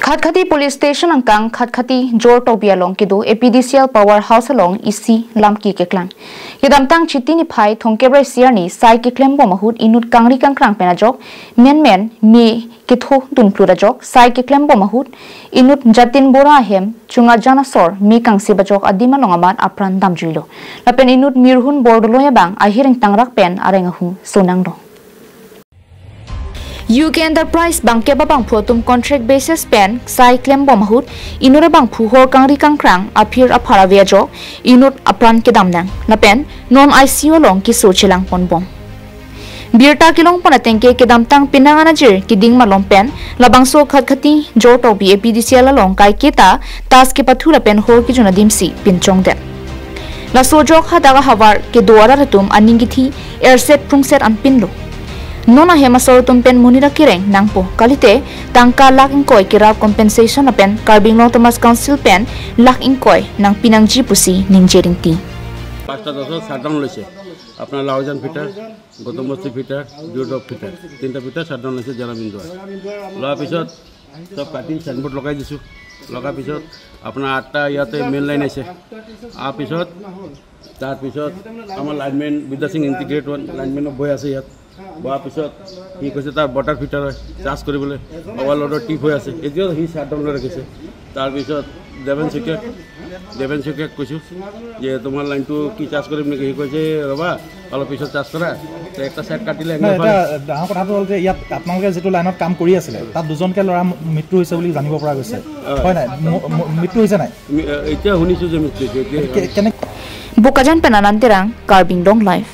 Khatkhati police station angkang Khatkhati jor tobia long kidu APDCL powerhouse along isi lamki keklang. Kedam tang chiti ni phai thongkebrai siarni sai keklem bo mahut enut kangri kangkrang penajok men mi kitho dun plurajok sai keklem bo mahut enut jatin bora hem chunga janasor mi kangsip bajok adima longaman apran damjilo. Lapen enut mirhun bordoloya bang ahiring tangrak pen areng hu sonangdo. UK Enterprise bangke babang protum contract basis pen sai claim bomahut inura bang phuhor kangri kangkrang apir aphara vejo inut apran kedam nang lapen non ICU long ki sochilang ponbom birta kilong panatengke kedam tang pinangana jir kiding malom pen labangso Khatkhati jor to bi APDCL long kai keta tas ke pathura pen hor ki juna dimsi pinchong de la sojok hadaga hawar ke duara ratum aningithi airset prungset anpinlo nona hemasor tumpen munira kireng nangpo kalite tangka lak ingkoy kira compensation apen carbing long Thomas Council pen lak ingkoy nang pinangji pusi ningjering ti পাঁচটা দশক shutdown লৈছে আপনার লাউজান fitter গতমস্তি fitter ডিউডক fitter তিনটা fitter shutdown লৈছে জেলাবিন্দু লোৱাৰ পিছত সব কাটি সাইনবোৰ্ড লগাই দিছোঁ লগাৰ পিছত আপোনাৰ 8টা ইয়াতে মেইন লাইন আছে পিছত তাৰপিছত আমাৰ লাইনমেন বিদ্যা সিং ইন্টিগ্ৰেট লাইনমেন বৈ আছে ইয়াত বহাৰ পিছত কি কৈছে তাৰ বটাৰ ফিটাৰ হয় চাৰ্জ কৰিবলৈ ওভাৰলোডৰ টিপ হৈ আছে এতিয়াও সি শাটডাউন লৈ ৰাখিছে তাৰপিছত দেবেন চুকে কৈছোঁ যে তোমাৰ লাইনটো কি চাৰ্জ কৰিম নেকি সি কৈছে ৰ'বা অলপ পিছত চাৰ্জ কৰা একটা সাইড কাটিলে ডাঙৰ কথাটো হ'ল যে ইয়াত আপোনালোকে যেটো লাইনত কাম কৰি আছিল তাত দুজনকে ল'ৰা মৃত্যু হৈছে বুলি জানিব পৰা গৈছে হয় নাই মৃত্যু হৈছে নাই এতিয়া শুনিছোঁ যে মৃত্যু হৈছে Bukajan penanantirang Carbing Dong Life